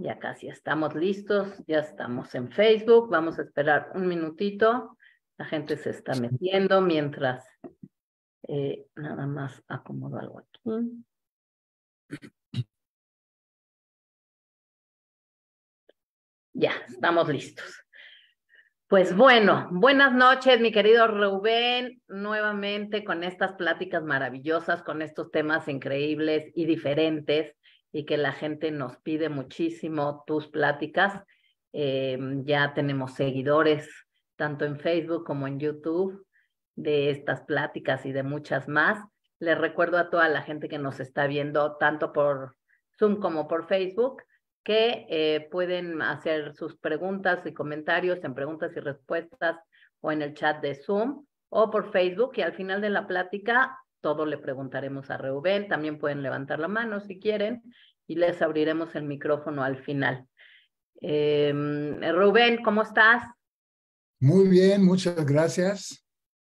Ya casi estamos listos, ya estamos en Facebook. Vamos a esperar un minutito. La gente se está metiendo mientras nada más acomodo algo aquí. Ya, estamos listos. Pues bueno, buenas noches, mi querido Rubén, nuevamente con estas pláticas maravillosas, con estos temas increíbles y diferentes, y que la gente nos pide muchísimo tus pláticas. Ya tenemos seguidores tanto en Facebook como en YouTube de estas pláticas y de muchas más. Les recuerdo a toda la gente que nos está viendo tanto por Zoom como por Facebook que pueden hacer sus preguntas y comentarios en preguntas y respuestas o en el chat de Zoom o por Facebook, y al final de la plática todo le preguntaremos a Rubén. También pueden levantar la mano si quieren y les abriremos el micrófono al final. Rubén, ¿cómo estás? Muy bien, muchas gracias.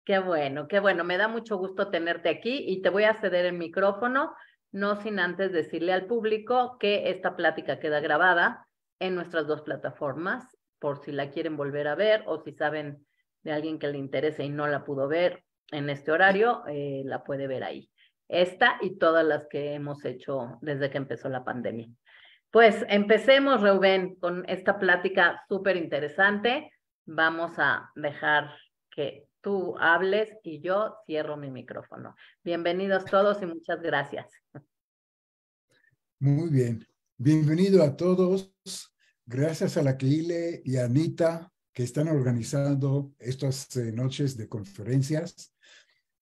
Qué bueno. Me da mucho gusto tenerte aquí y te voy a ceder el micrófono, no sin antes decirle al público que esta plática queda grabada en nuestras dos plataformas, por si la quieren volver a ver o si saben de alguien que le interese y no la pudo ver en este horario, la puede ver ahí. Esta y todas las que hemos hecho desde que empezó la pandemia. Pues empecemos, Rubén, con esta plática súper interesante. Vamos a dejar que tú hables y yo cierro mi micrófono. Bienvenidos todos y muchas gracias. Muy bien. Bienvenido a todos. Gracias a la Keile y a Anita que están organizando estas noches de conferencias.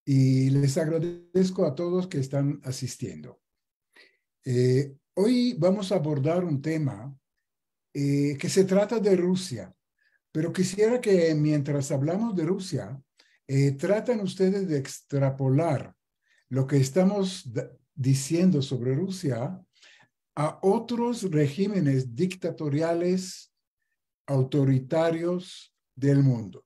Y les agradezco a todos que están asistiendo. Hoy vamos a abordar un tema que se trata de Rusia, pero quisiera que mientras hablamos de Rusia, traten ustedes de extrapolar lo que estamos diciendo sobre Rusia a otros regímenes dictatoriales autoritarios del mundo.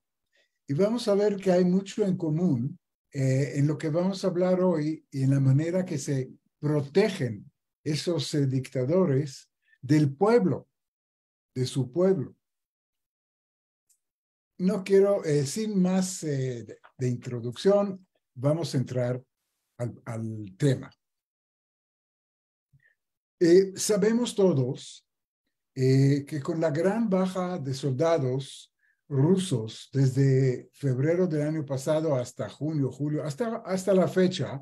Y vamos a ver que hay mucho en común en lo que vamos a hablar hoy y en la manera que se protegen esos dictadores del pueblo, de su pueblo. No quiero, sin más de introducción, vamos a entrar al tema. Sabemos todos que con la gran baja de soldados rusos desde febrero del año pasado hasta junio, julio, hasta la fecha,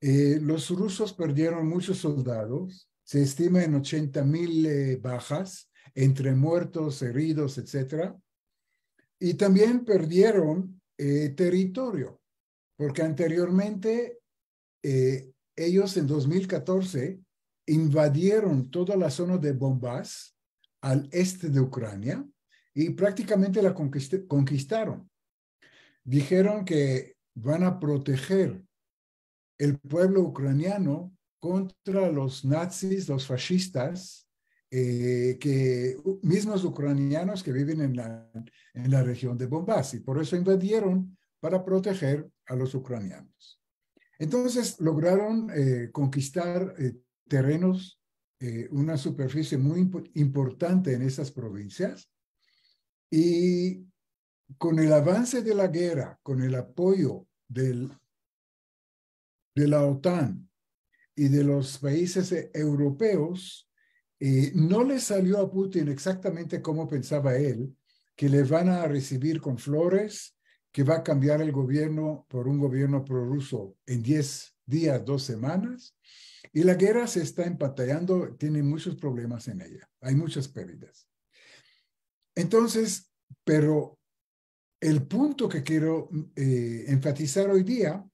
los rusos perdieron muchos soldados. Se estima en 80,000 bajas, entre muertos, heridos, etc. Y también perdieron territorio, porque anteriormente ellos en 2014 invadieron toda la zona de Donbas al este de Ucrania y prácticamente la conquistaron. Dijeron que van a proteger el pueblo ucraniano contra los nazis, los fascistas, mismos ucranianos que viven en la región de Donbas, y por eso invadieron para proteger a los ucranianos. Entonces lograron conquistar terrenos, una superficie muy importante en esas provincias, y con el avance de la guerra, con el apoyo de la OTAN y de los países europeos, no le salió a Putin exactamente como pensaba él, que le van a recibir con flores, que va a cambiar el gobierno por un gobierno prorruso en 10 días, 2 semanas, y la guerra se está empantallando, tiene muchos problemas en ella, hay muchas pérdidas. Entonces, pero el punto que quiero enfatizar hoy día,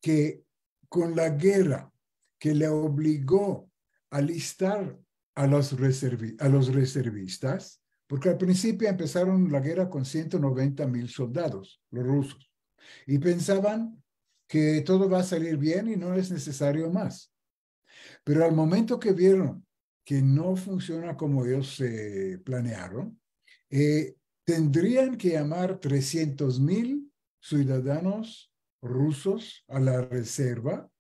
que con la guerra que le obligó a alistar a los reservistas, porque al principio empezaron la guerra con 190,000 soldados, los rusos, y pensaban que todo va a salir bien y no es necesario más. Pero al momento que vieron que no funciona como ellos planearon, tendrían que llamar 300,000 ciudadanos rusos a la reserva,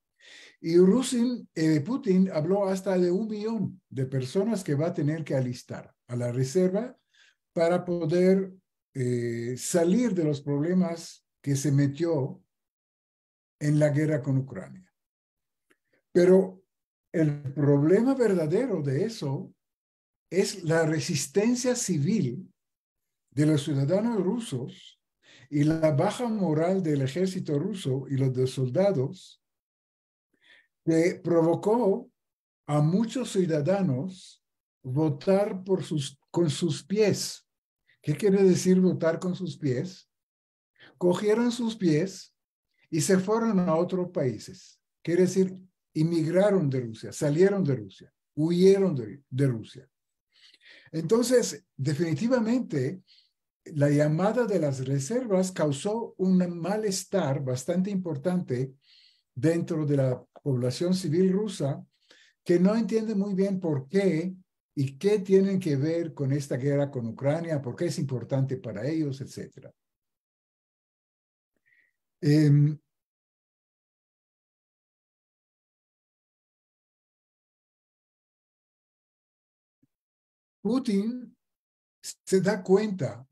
Y Putin habló hasta de 1 millón de personas que va a tener que alistar a la reserva para poder salir de los problemas que se metió en la guerra con Ucrania. Pero el problema verdadero de eso es la resistencia civil de los ciudadanos rusos y la baja moral del ejército ruso y los de soldados que provocó a muchos ciudadanos votar con sus pies. ¿Qué quiere decir votar con sus pies? Cogieron sus pies y se fueron a otros países. Quiere decir, inmigraron de Rusia, salieron de Rusia, huyeron de Rusia. Entonces, definitivamente, la llamada de las reservas causó un malestar bastante importante dentro de la población civil rusa que no entiende muy bien por qué y qué tienen que ver con esta guerra con Ucrania, por qué es importante para ellos, etc. Putin se da cuenta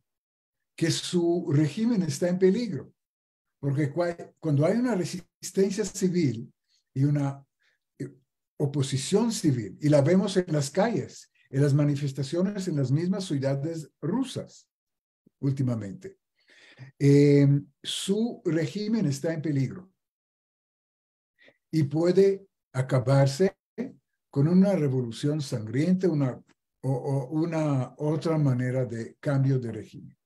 que su régimen está en peligro, porque cuando hay una resistencia civil y una oposición civil, y la vemos en las calles, en las manifestaciones en las mismas ciudades rusas últimamente, su régimen está en peligro y puede acabarse con una revolución sangrienta, una otra manera de cambio de régimen.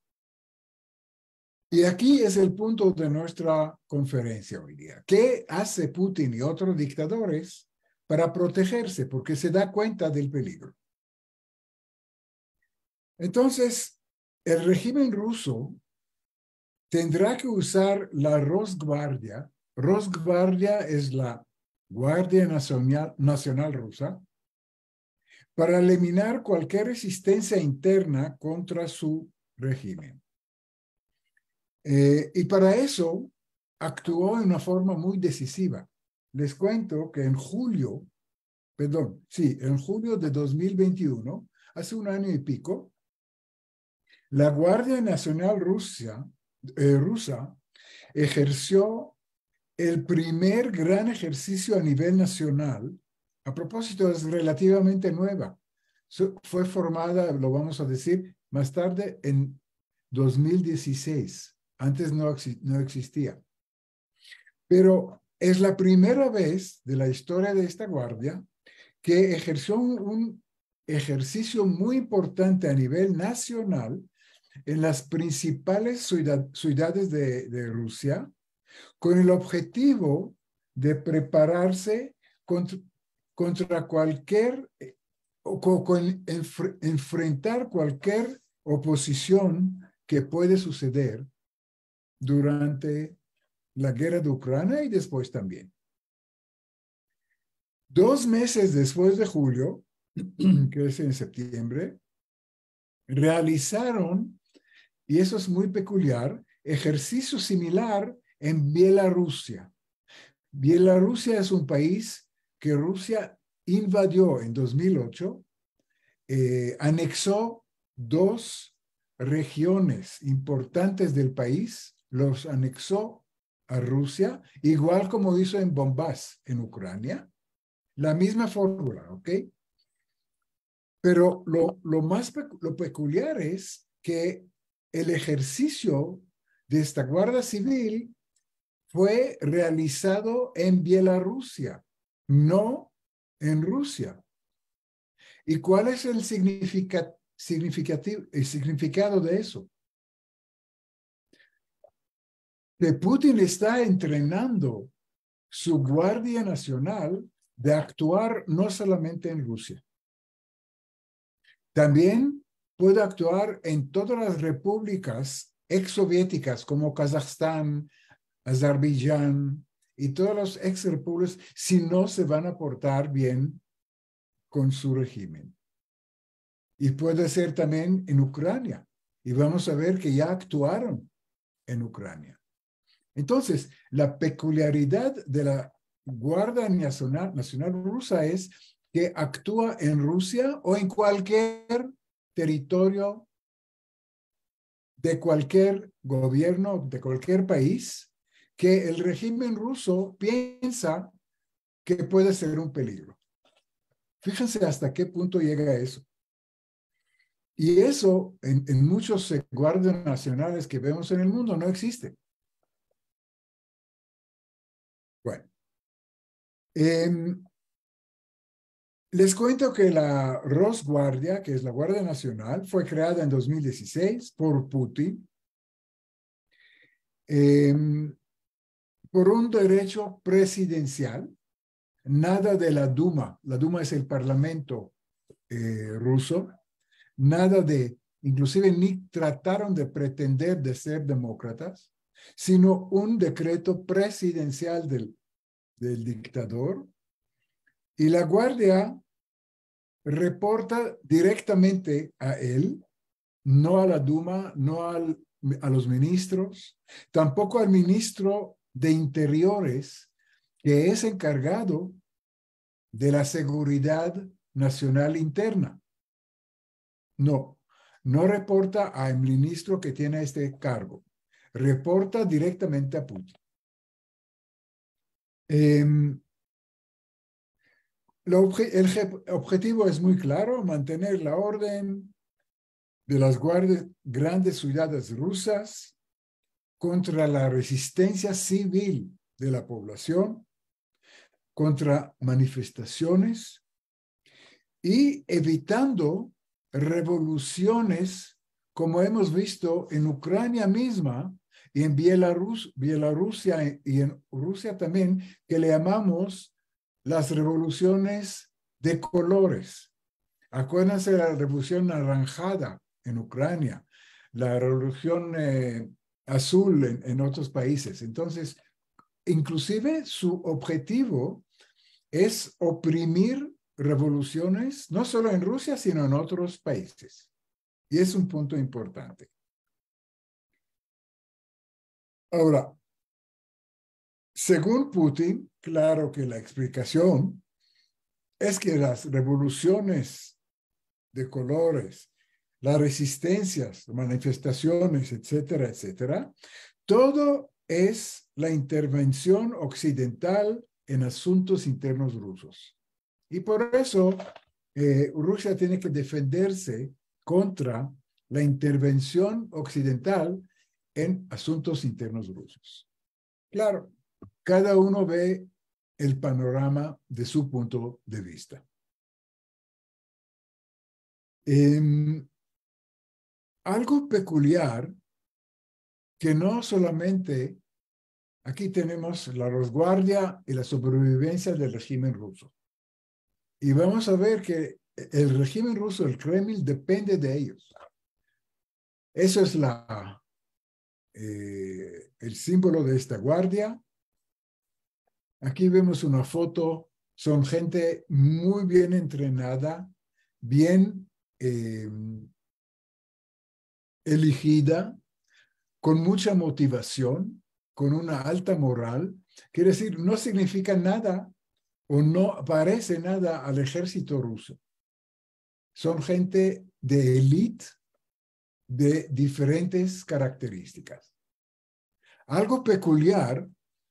Y aquí es el punto de nuestra conferencia hoy día. ¿Qué hace Putin y otros dictadores para protegerse? Porque se da cuenta del peligro. Entonces, el régimen ruso tendrá que usar la Rosguardia. Rosguardia es la Guardia Nacional Rusa para eliminar cualquier resistencia interna contra su régimen. Y para eso actuó de una forma muy decisiva. Les cuento que en julio de 2021, hace 1 año y pico, la Guardia Nacional rusa ejerció el primer gran ejercicio a nivel nacional. A propósito, es relativamente nueva. Fue formada, lo vamos a decir, más tarde en 2016. Antes no existía. Pero es la primera vez de la historia de esta guardia que ejerció un ejercicio muy importante a nivel nacional en las principales ciudades de Rusia, con el objetivo de prepararse contra cualquier, enfrentar cualquier oposición que puede suceder durante la guerra de Ucrania y después también. 2 meses después de julio, que es en septiembre, realizaron, y eso es muy peculiar, ejercicio similar en Bielorrusia. Bielorrusia es un país que Rusia invadió en 2008, anexó 2 regiones importantes del país, los anexó a Rusia, igual como hizo en Donbas, en Ucrania. La misma fórmula, ¿ok? Pero lo peculiar es que el ejercicio de esta Guardia Civil fue realizado en Bielorrusia, no en Rusia. ¿Y cuál es el significado de eso? Que Putin está entrenando su Guardia Nacional de actuar no solamente en Rusia. También puede actuar en todas las repúblicas exsoviéticas como Kazajstán, Azerbaiyán y todas las exrepúblicas si no se van a portar bien con su régimen. Y puede ser también en Ucrania. Y vamos a ver que ya actuaron en Ucrania. Entonces, la peculiaridad de la Guardia Nacional Rusa es que actúa en Rusia o en cualquier territorio de cualquier gobierno, de cualquier país, que el régimen ruso piensa que puede ser un peligro. Fíjense hasta qué punto llega eso. Y eso en muchos guardias nacionales que vemos en el mundo no existe. Bueno, les cuento que la Rosguardia, que es la Guardia Nacional, fue creada en 2016 por Putin por un derecho presidencial, nada de la Duma. La Duma es el parlamento ruso, nada de, inclusive ni trataron de pretender de ser demócratas, sino un decreto presidencial del dictador. Y la Guardia reporta directamente a él, no a la Duma, no a los ministros, tampoco al ministro de Interiores, que es encargado de la seguridad nacional interna. No reporta al ministro que tiene este cargo, reporta directamente a Putin. El objetivo es muy claro, mantener la orden de las grandes ciudades rusas contra la resistencia civil de la población, contra manifestaciones y evitando revoluciones como hemos visto en Ucrania misma y en Bielorrusia y en Rusia también, que le llamamos las revoluciones de colores. Acuérdense de la revolución naranjada en Ucrania, la revolución azul en otros países. Entonces, inclusive su objetivo es oprimir revoluciones, no solo en Rusia, sino en otros países. Y es un punto importante. Ahora, según Putin, claro que la explicación es que las revoluciones de colores, las resistencias, manifestaciones, etcétera, etcétera, todo es la intervención occidental en asuntos internos rusos. Y por eso Rusia tiene que defenderse contra la intervención occidental en asuntos internos rusos. Claro, cada uno ve el panorama de su punto de vista. Algo peculiar que no solamente aquí tenemos la rosguardia y la sobrevivencia del régimen ruso. Y vamos a ver que el régimen ruso, el Kremlin, depende de ellos. Eso es el símbolo de esta guardia. Aquí vemos una foto. Son gente muy bien entrenada, bien elegida, con mucha motivación, con una alta moral. Quiere decir, no significa nada o no parece nada al ejército ruso. Son gente de élite de diferentes características. Algo peculiar,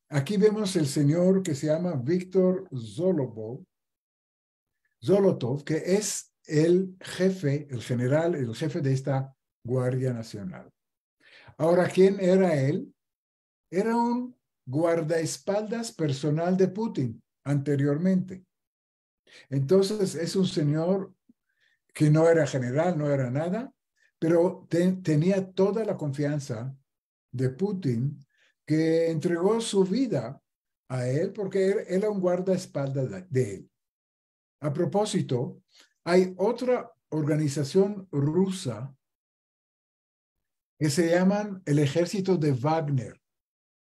aquí vemos el señor que se llama Víctor Zolotov, que es el jefe, el general, el jefe de esta Guardia Nacional. Ahora, ¿quién era él? Era un guardaespaldas personal de Putin anteriormente. Entonces, es un señor que no era general, no era nada, pero tenía toda la confianza de Putin, que entregó su vida a él porque él era un guardaespaldas de él. A propósito, hay otra organización rusa que se llaman el Ejército de Wagner.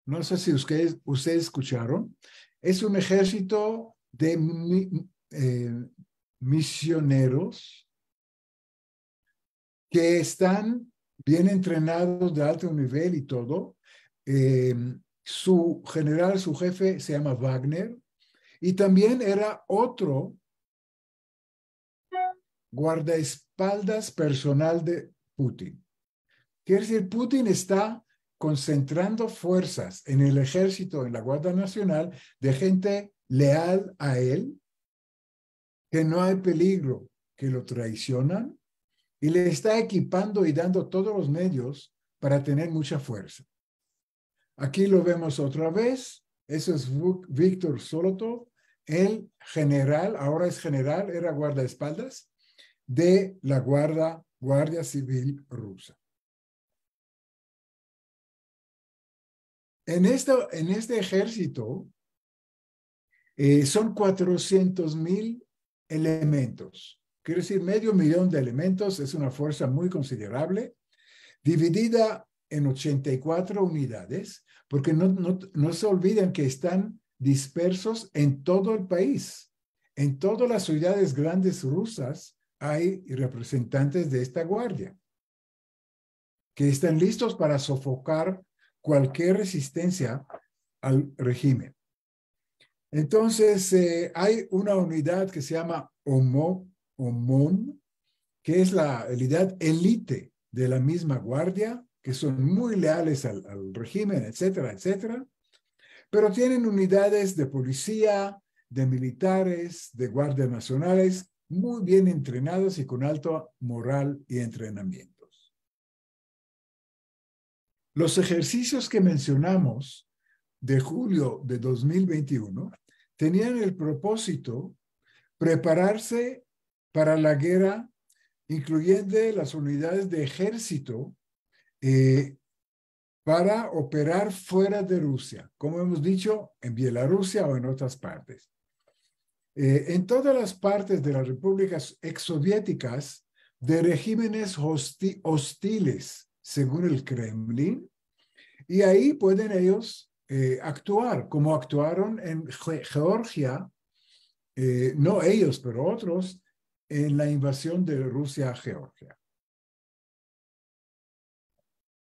No sé si ustedes escucharon. Es un ejército de misioneros que están bien entrenados de alto nivel y todo. Su general, su jefe se llama Wagner Y también era otro guardaespaldas personal de Putin. Quiere decir, Putin está concentrando fuerzas en el ejército, en la Guardia Nacional, de gente leal a él, que no hay peligro que lo traicionan, y le está equipando y dando todos los medios para tener mucha fuerza. Aquí lo vemos otra vez. Eso es Víctor Zolotov, el general, ahora es general, era guardaespaldas de la Guardia Civil rusa. En este ejército son 400,000 elementos. Quiere decir, 500,000 de elementos, es una fuerza muy considerable, dividida en 84 unidades, porque no se olviden que están dispersos en todo el país. En todas las ciudades grandes rusas hay representantes de esta guardia que están listos para sofocar cualquier resistencia al régimen. Entonces, hay una unidad que se llama OMON, que es la unidad élite de la misma guardia, que son muy leales al régimen, etcétera, etcétera. Pero tienen unidades de policía, de militares, de guardias nacionales, muy bien entrenados y con alta moral y entrenamientos. Los ejercicios que mencionamos de julio de 2021 tenían el propósito prepararse para la guerra, incluyendo las unidades de ejército para operar fuera de Rusia, como hemos dicho, en Bielorrusia o en otras partes. En todas las partes de las repúblicas exsoviéticas de regímenes hostiles, según el Kremlin, y ahí pueden ellos actuar, como actuaron en Georgia, no ellos, pero otros, en la invasión de Rusia a Georgia.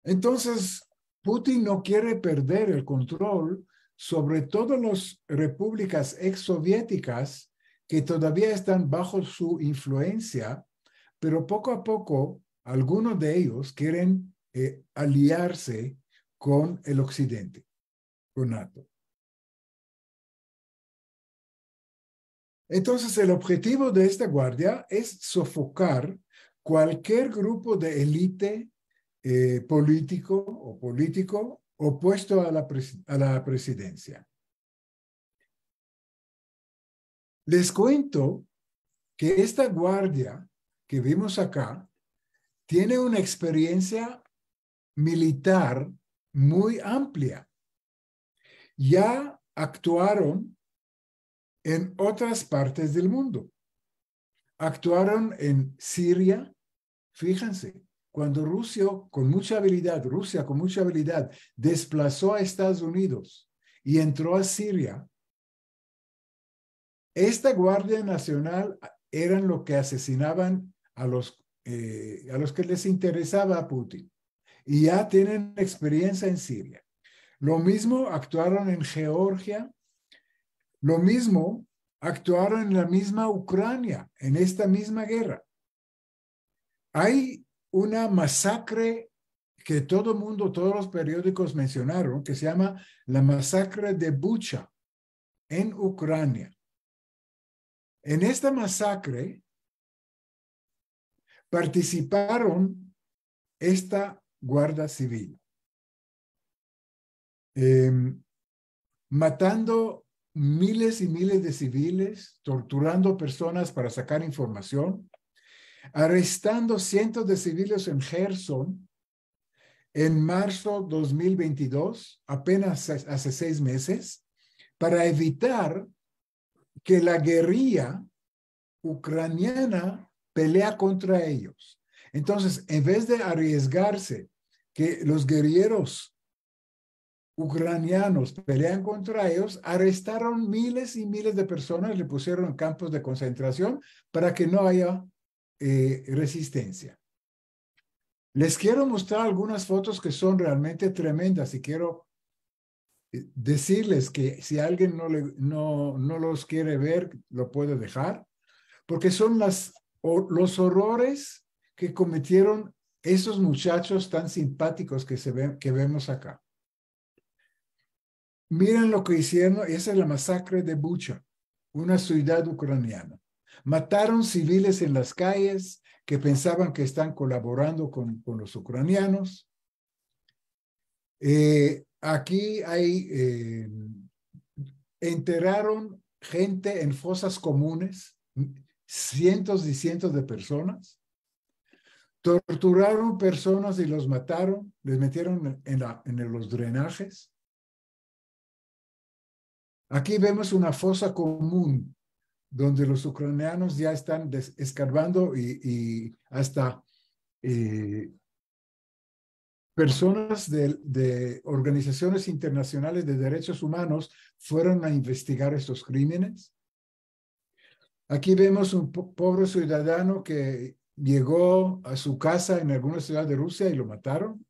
Entonces, Putin no quiere perder el control sobre todas las repúblicas exsoviéticas que todavía están bajo su influencia, pero poco a poco algunos de ellos quieren aliarse con el Occidente, con NATO. Entonces, el objetivo de esta guardia es sofocar cualquier grupo de élite político opuesto a la presidencia. Les cuento que esta guardia que vimos acá tiene una experiencia militar muy amplia. Ya actuaron en otras partes del mundo. Actuaron en Siria, fíjense, cuando Rusia con mucha habilidad desplazó a Estados Unidos y entró a Siria, esta Guardia Nacional eran los que asesinaban a los que les interesaba a Putin. Y ya tienen experiencia en Siria. Lo mismo actuaron en Georgia. Lo mismo actuaron en la misma Ucrania, en esta misma guerra. Hay una masacre que todo el mundo, todos los periódicos mencionaron, que se llama la masacre de Bucha, en Ucrania. En esta masacre participaron esta Guardia Civil, matando miles y miles de civiles, torturando personas para sacar información, arrestando cientos de civiles en Gerson en marzo 2022, apenas hace 6 meses, para evitar que la guerrilla ucraniana pelea contra ellos. Entonces, en vez de arriesgarse que los guerrilleros ucranianos pelean contra ellos, arrestaron miles y miles de personas, le pusieron en campos de concentración para que no haya resistencia. Les quiero mostrar algunas fotos que son realmente tremendas y quiero decirles que si alguien no los quiere ver, lo puede dejar, porque son los horrores que cometieron esos muchachos tan simpáticos que vemos acá. Miren lo que hicieron, esa es la masacre de Bucha, una ciudad ucraniana. Mataron civiles en las calles que pensaban que están colaborando con los ucranianos. Aquí enterraron gente en fosas comunes, cientos y cientos de personas. Torturaron personas y los mataron, les metieron en los drenajes. Aquí vemos una fosa común donde los ucranianos ya están escarbando y hasta personas de organizaciones internacionales de derechos humanos fueron a investigar estos crímenes. Aquí vemos un pobre ciudadano que llegó a su casa en alguna ciudad de Rusia y lo mataron.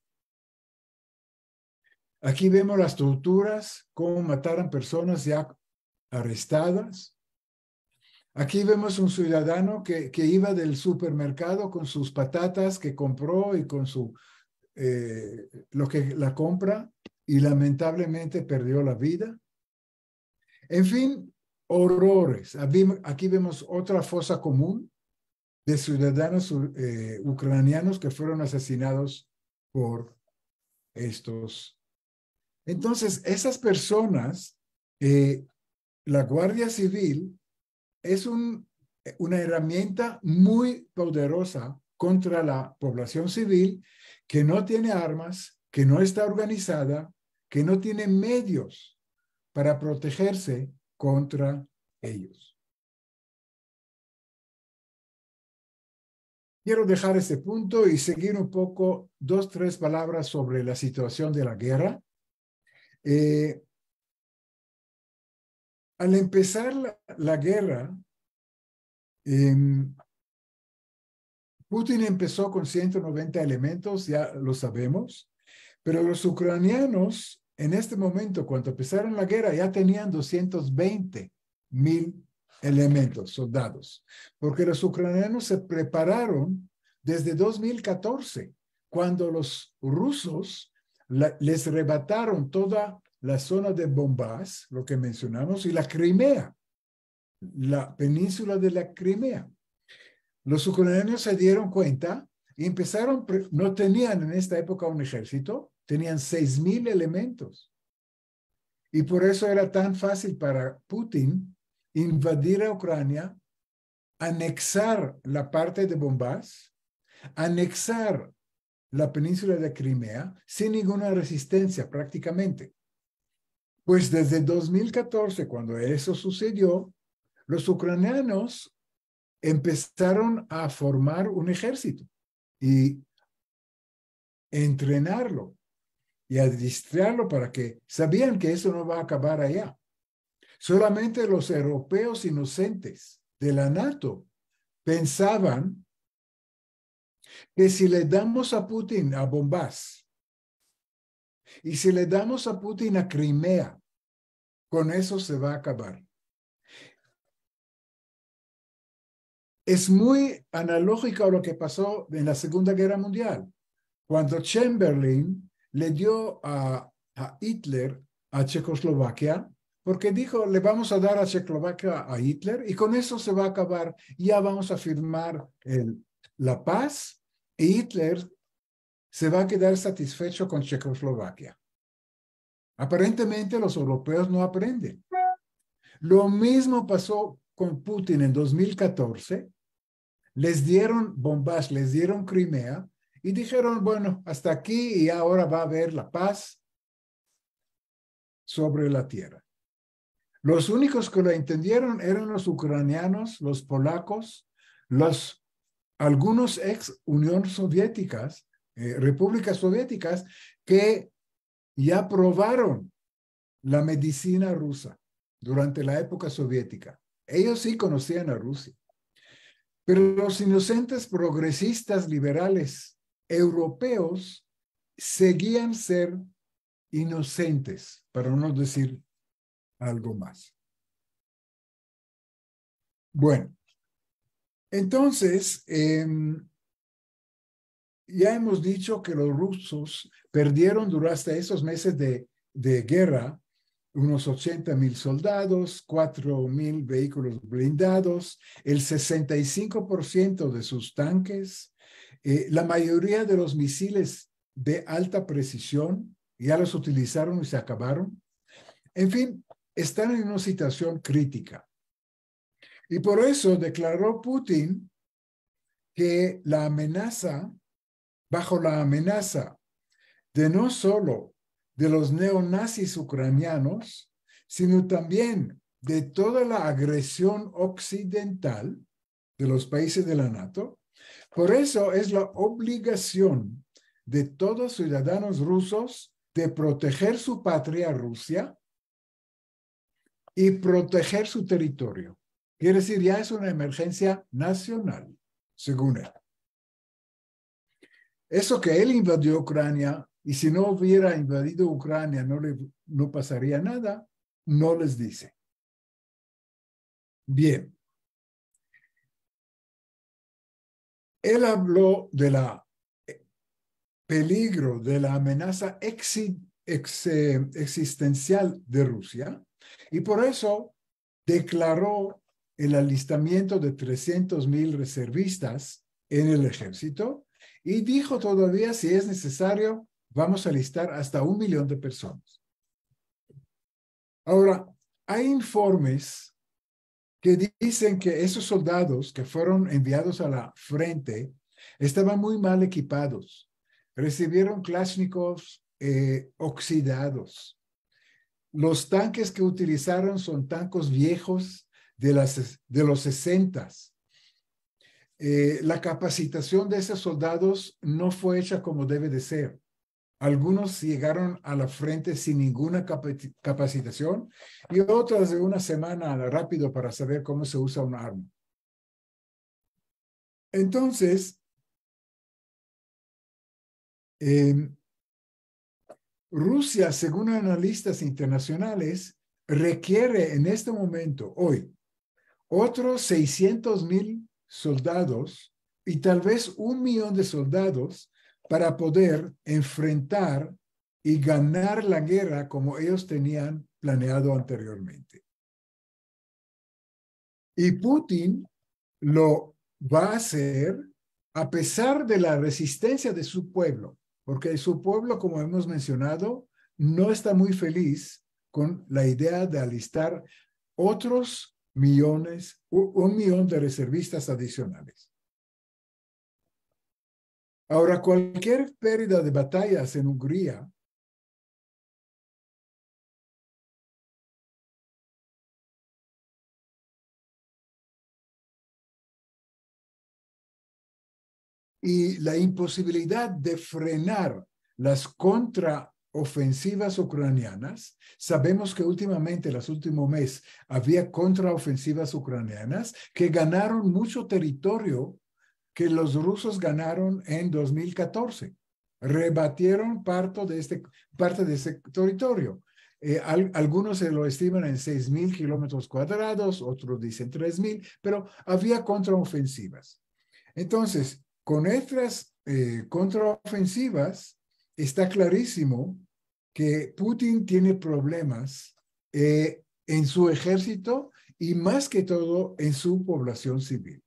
Aquí vemos las torturas, cómo mataron personas ya arrestadas. Aquí vemos un ciudadano que iba del supermercado con sus patatas que compró y con lo que la compra y lamentablemente perdió la vida. En fin, horrores. Aquí vemos otra fosa común de ciudadanos ucranianos que fueron asesinados por estos. Entonces, esas personas, la Guardia Civil es una herramienta muy poderosa contra la población civil que no tiene armas, que no está organizada, que no tiene medios para protegerse contra ellos. Quiero dejar este punto y seguir un poco, 2, 3 palabras sobre la situación de la guerra. Al empezar la guerra, Putin empezó con 190 elementos, ya lo sabemos, pero los ucranianos en este momento, cuando empezaron la guerra, ya tenían 220,000 elementos, soldados, porque los ucranianos se prepararon desde 2014, cuando los rusos les arrebataron toda la zona de Donbas, lo que mencionamos, y la Crimea, la península de la Crimea. Los ucranianos se dieron cuenta y empezaron, no tenían en esta época un ejército, tenían 6,000 elementos. Y por eso era tan fácil para Putin invadir a Ucrania, anexar la parte de Donbas, anexar la península de Crimea sin ninguna resistencia prácticamente. Pues desde 2014, cuando eso sucedió, los ucranianos empezaron a formar un ejército y entrenarlo y adiestrarlo para que sabían que eso no va a acabar allá. Solamente los europeos inocentes de la NATO pensaban que si le damos a Putin a Donbas y si le damos a Putin a Crimea, con eso se va a acabar. Es muy analógico a lo que pasó en la Segunda Guerra Mundial, cuando Chamberlain le dio a Hitler a Checoslovaquia, porque dijo, le vamos a dar a Checoslovaquia a Hitler y con eso se va a acabar. Ya vamos a firmar la paz y Hitler se va a quedar satisfecho con Checoslovaquia. Aparentemente los europeos no aprenden. Lo mismo pasó con Putin en 2014. Les dieron Donbas, les dieron Crimea y dijeron, bueno, hasta aquí y ahora va a haber la paz sobre la tierra. Los únicos que lo entendieron eran los ucranianos, los polacos, algunos ex Unión Soviéticas, repúblicas soviéticas, que ya probaron la medicina rusa durante la época soviética. Ellos sí conocían a Rusia. Pero los inocentes progresistas liberales europeos seguían ser inocentes, para no decir algo más. Bueno, entonces, ya hemos dicho que los rusos perdieron durante esos meses de guerra unos 80,000 soldados, 4,000 vehículos blindados, el 65% de sus tanques, la mayoría de los misiles de alta precisión ya los utilizaron y se acabaron. En fin, están en una situación crítica. Y por eso declaró Putin que bajo la amenaza de no solo de los neonazis ucranianos, sino también de toda la agresión occidental de los países de la NATO. Por eso es la obligación de todos ciudadanos rusos de proteger su patria, Rusia, y proteger su territorio. Quiere decir, ya es una emergencia nacional, según él. Eso que él invadió Ucrania, y si no hubiera invadido Ucrania no pasaría nada, no les dice. Bien. Él habló de la peligro, de la amenaza existencial de Rusia, y por eso declaró el alistamiento de 300,000 reservistas en el ejército y dijo todavía, si es necesario, vamos a alistar hasta 1,000,000 de personas. Ahora, hay informes que dicen que esos soldados que fueron enviados a la frente estaban muy mal equipados. Recibieron Kalashnikovs oxidados. Los tanques que utilizaron son tanques viejos de los 60s. La capacitación de esos soldados no fue hecha como debe de ser. Algunos llegaron a la frente sin ninguna capacitación y otros de una semana rápido para saber cómo se usa un arma. Entonces, Rusia, según analistas internacionales, requiere en este momento, hoy, otros 600,000 soldados y tal vez 1,000,000 de soldados para poder enfrentar y ganar la guerra como ellos tenían planeado anteriormente. Y Putin lo va a hacer a pesar de la resistencia de su pueblo, porque su pueblo, como hemos mencionado, no está muy feliz con la idea de alistar otros millones, 1,000,000 de reservistas adicionales. Ahora, cualquier pérdida de batallas en Hungría y la imposibilidad de frenar las contraofensivas ucranianas, sabemos que últimamente, los últimos meses, había contraofensivas ucranianas que ganaron mucho territorio que los rusos ganaron en 2014. Rebatieron parte de ese territorio. Algunos se lo estiman en 6,000 kilómetros cuadrados, otros dicen 3,000, pero había contraofensivas. Entonces, con estas contraofensivas, está clarísimo que Putin tiene problemas en su ejército y más que todo en su población civil.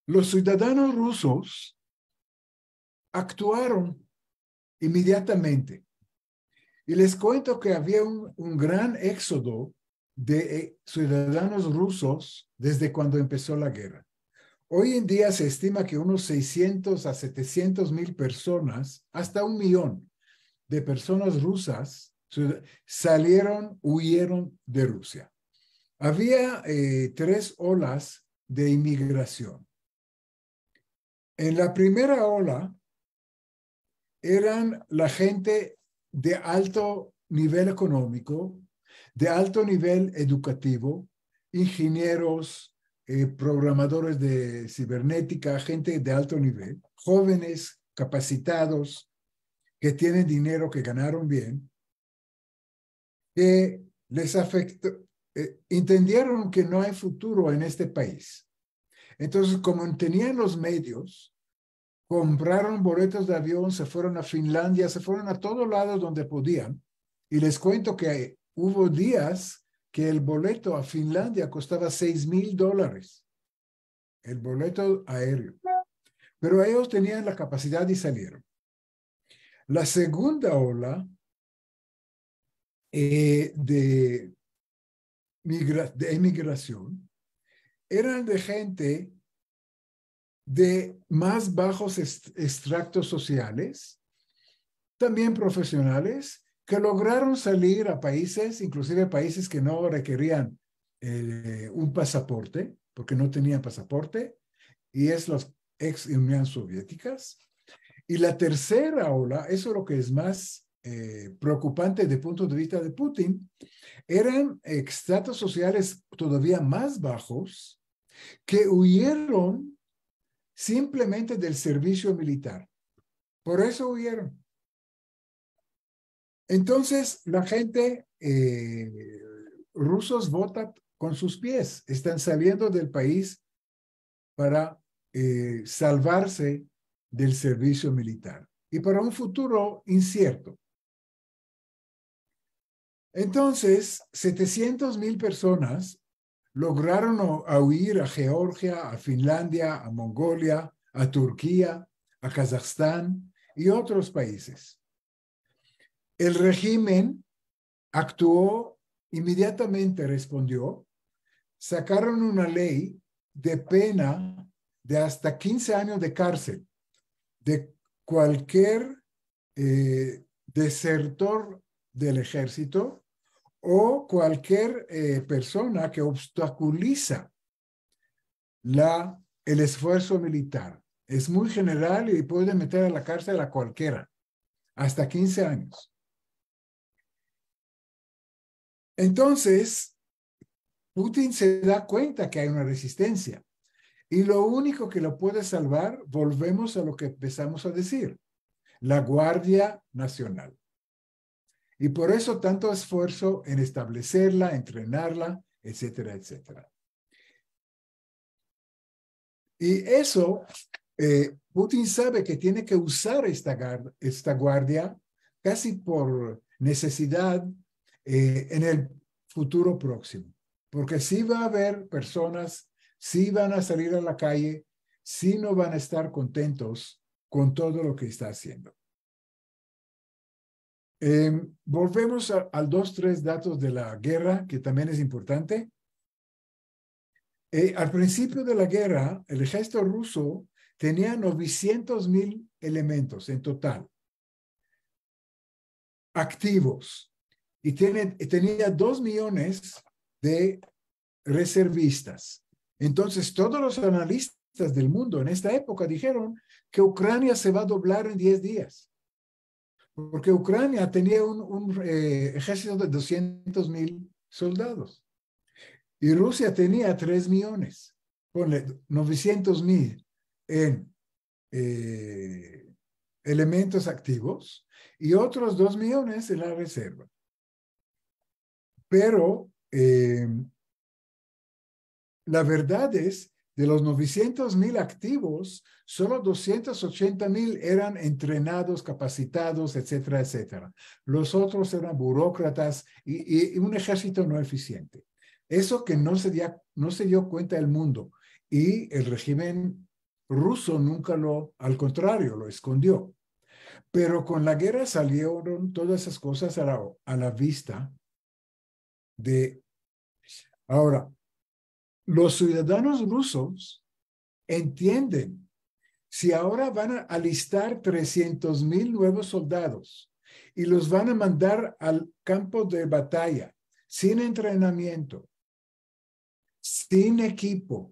Los ciudadanos rusos actuaron inmediatamente. Y les cuento que había un gran éxodo de ciudadanos rusos desde cuando empezó la guerra. Hoy en día se estima que unos 600 a 700,000 personas, hasta 1,000,000 de personas rusas huyeron de Rusia. Había 3 olas de inmigración. En la primera ola eran la gente de alto nivel económico, de alto nivel educativo, ingenieros, programadores de cibernética, gente de alto nivel, jóvenes, capacitados, que tienen dinero, que ganaron bien, que les afectó, entendieron que no hay futuro en este país. Entonces, como tenían los medios, compraron boletos de avión, se fueron a Finlandia, se fueron a todos lados donde podían. Y les cuento que hubo días que el boleto a Finlandia costaba $6,000, el boleto aéreo. Pero ellos tenían la capacidad y salieron. La segunda ola de emigración eran de gente de más bajos extractos sociales, también profesionales, que lograron salir a países, inclusive países que no requerían un pasaporte, porque no tenían pasaporte, y es las ex Unión Soviéticas. Y la tercera ola, eso es lo que es más preocupante desde el punto de vista de Putin, eran estratos sociales todavía más bajos que huyeron simplemente del servicio militar. Por eso huyeron. Entonces, la gente, rusos votan con sus pies, están saliendo del país para salvarse del servicio militar y para un futuro incierto. Entonces, 700,000 personas lograron huir a Georgia, a Finlandia, a Mongolia, a Turquía, a Kazajstán y otros países. El régimen actuó inmediatamente, respondió, sacaron una ley de pena de hasta 15 años de cárcel de cualquier desertor del ejército o cualquier persona que obstaculiza el esfuerzo militar. Es muy general y puede meter a la cárcel a cualquiera, hasta 15 años. Entonces, Putin se da cuenta que hay una resistencia y lo único que lo puede salvar, volvemos a lo que empezamos a decir, la Guardia Nacional. Y por eso tanto esfuerzo en establecerla, entrenarla, etcétera, etcétera. Y eso, Putin sabe que tiene que usar esta guardia casi por necesidad en el futuro próximo. Porque sí va a haber personas, sí van a salir a la calle, sí no van a estar contentos con todo lo que está haciendo. Volvemos al 2-3 datos de la guerra, que también es importante. Al principio de la guerra, el ejército ruso tenía 900,000 elementos en total, activos, y tenía 2 millones de reservistas. Entonces, todos los analistas del mundo en esta época dijeron que Ucrania se va a doblar en 10 días. Porque Ucrania tenía un ejército de 200,000 soldados. Y Rusia tenía 3 millones. Ponle 900,000 en elementos activos y otros 2 millones en la reserva. Pero la verdad es, de los 900,000 activos, solo 280,000 eran entrenados, capacitados, etcétera, etcétera. Los otros eran burócratas y un ejército no eficiente. Eso que no se dio cuenta el mundo. Y el régimen ruso nunca al contrario, lo escondió. Pero con la guerra salieron todas esas cosas a la vista de... Ahora, los ciudadanos rusos entienden, si ahora van a alistar 300,000 nuevos soldados y los van a mandar al campo de batalla sin entrenamiento, sin equipo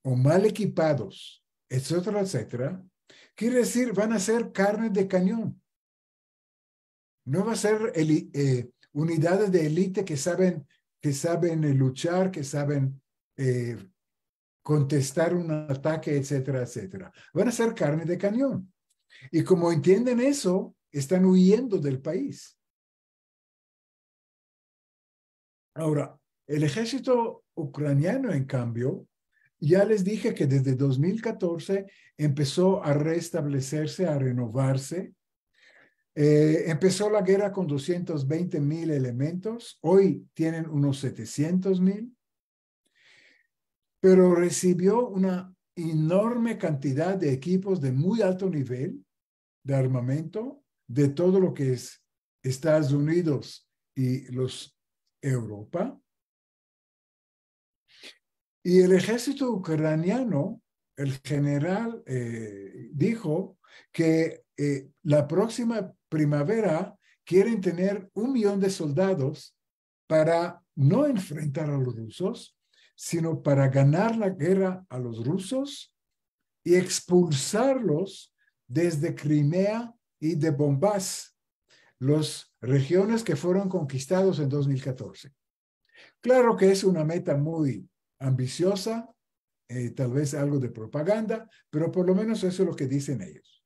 o mal equipados, etcétera, etcétera, quiere decir van a ser carne de cañón. No va a ser unidades de élite que saben luchar, que saben contestar un ataque, etcétera, etcétera. Van a ser carne de cañón. Y como entienden eso, están huyendo del país. Ahora, el ejército ucraniano, en cambio, ya les dije que desde 2014 empezó a restablecerse, a renovarse. Empezó la guerra con 220,000 elementos. Hoy tienen unos 700,000. Pero recibió una enorme cantidad de equipos de muy alto nivel de armamento de todo lo que es Estados Unidos y Europa. Y el ejército ucraniano, el general dijo que la próxima primavera quieren tener 1,000,000 de soldados para no enfrentar a los rusos, sino para ganar la guerra a los rusos y expulsarlos desde Crimea y de Donbas, las regiones que fueron conquistados en 2014. Claro que es una meta muy ambiciosa, tal vez algo de propaganda, pero por lo menos eso es lo que dicen ellos.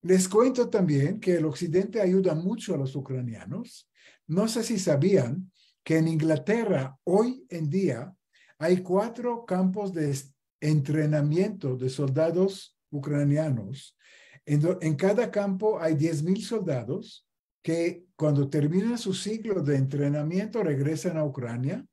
Les cuento también que el occidente ayuda mucho a los ucranianos. No sé si sabían que en Inglaterra hoy en día hay 4 campos de entrenamiento de soldados ucranianos. En cada campo hay 10,000 soldados que cuando terminan su ciclo de entrenamiento regresan a Ucrania,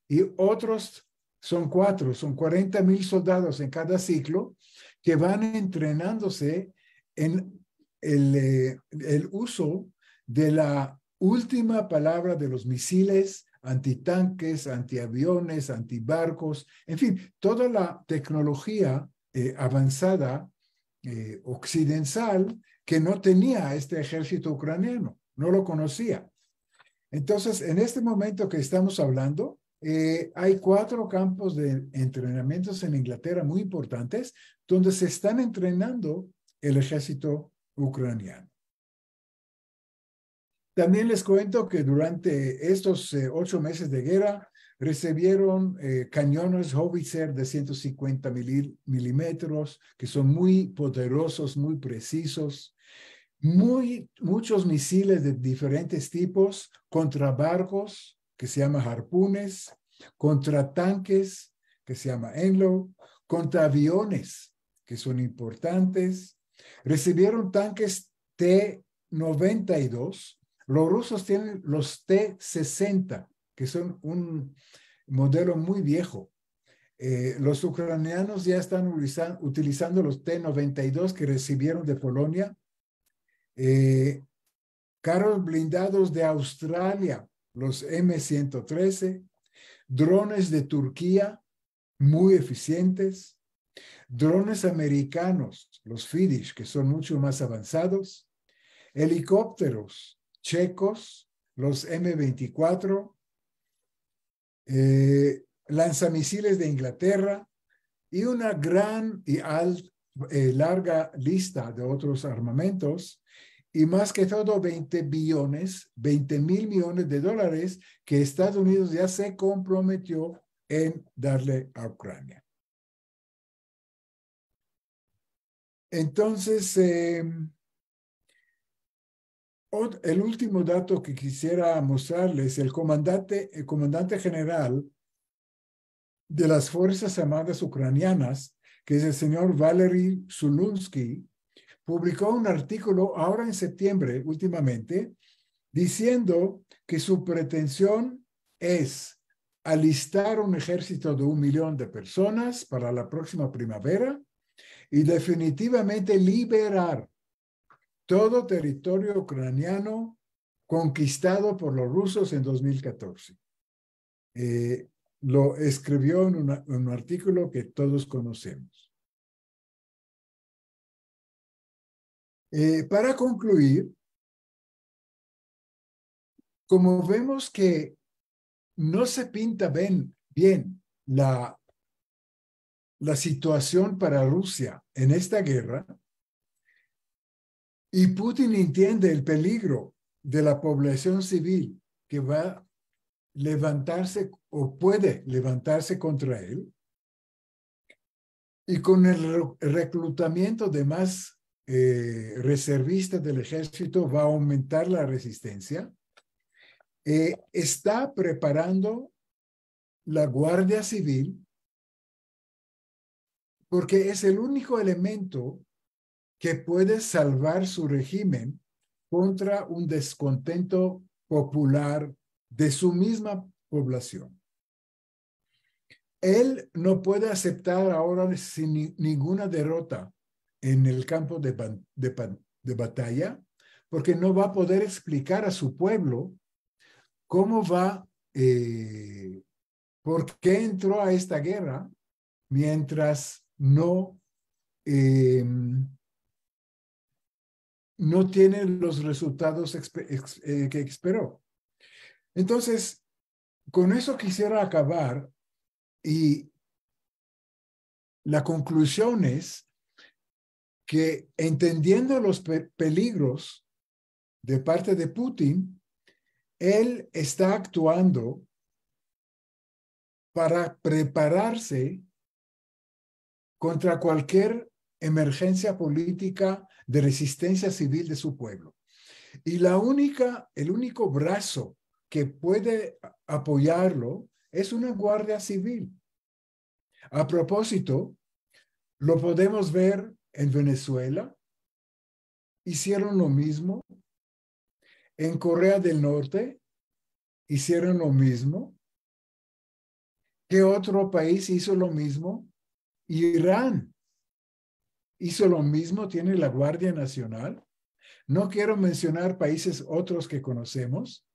y otros son 40,000 soldados en cada ciclo que van entrenándose en el uso de la última palabra de los misiles antitanques, antiaviones, antibarcos, en fin, toda la tecnología avanzada occidental que no tenía este ejército ucraniano, no lo conocía. Entonces, en este momento que estamos hablando, hay 4 campos de entrenamientos en Inglaterra muy importantes donde se están entrenando el ejército ucraniano. También les cuento que durante estos 8 meses de guerra recibieron cañones Howitzer de 150 milímetros, que son muy poderosos, muy precisos. Muchos misiles de diferentes tipos contra barcos, que se llama harpunes, contra tanques, que se llama Enlow, contra aviones, que son importantes. Recibieron tanques T-92. Los rusos tienen los T-60, que son un modelo muy viejo. Los ucranianos ya están utilizando los T-92 que recibieron de Polonia. Carros blindados de Australia, los M113, drones de Turquía, muy eficientes, drones americanos, los Finnish, que son mucho más avanzados, helicópteros checos, los M24, lanzamisiles de Inglaterra y una gran y larga lista de otros armamentos. Y más que todo 20,000 millones de dólares que Estados Unidos ya se comprometió en darle a Ucrania. Entonces, el último dato que quisiera mostrarles, el comandante general de las Fuerzas Armadas Ucranianas, que es el señor Valery Zulunsky, publicó un artículo ahora en septiembre, últimamente, diciendo que su pretensión es alistar un ejército de 1,000,000 de personas para la próxima primavera y definitivamente liberar todo territorio ucraniano conquistado por los rusos en 2014. Lo escribió en un artículo que todos conocemos. Para concluir, como vemos que no se pinta bien la situación para Rusia en esta guerra, y Putin entiende el peligro de la población civil que va levantarse o puede levantarse contra él, y con el reclutamiento de más reservistas del ejército va a aumentar la resistencia. Está preparando la Guardia Civil porque es el único elemento que puede salvar su régimen contra un descontento popular de su misma población. Él no puede aceptar ahora sin ninguna derrota en el campo de batalla, porque no va a poder explicar a su pueblo cómo va, por qué entró a esta guerra mientras no tiene los resultados que esperó. Entonces, con eso quisiera acabar, y la conclusión es que entendiendo los peligros de parte de Putin, él está actuando para prepararse contra cualquier emergencia política de resistencia civil de su pueblo. Y el único brazo que puede apoyarlo es una guardia civil. A propósito, lo podemos ver en Venezuela. Hicieron lo mismo. En Corea del Norte hicieron lo mismo. ¿Qué otro país hizo lo mismo? Irán hizo lo mismo, tiene la Guardia Nacional. No quiero mencionar países otros que conocemos,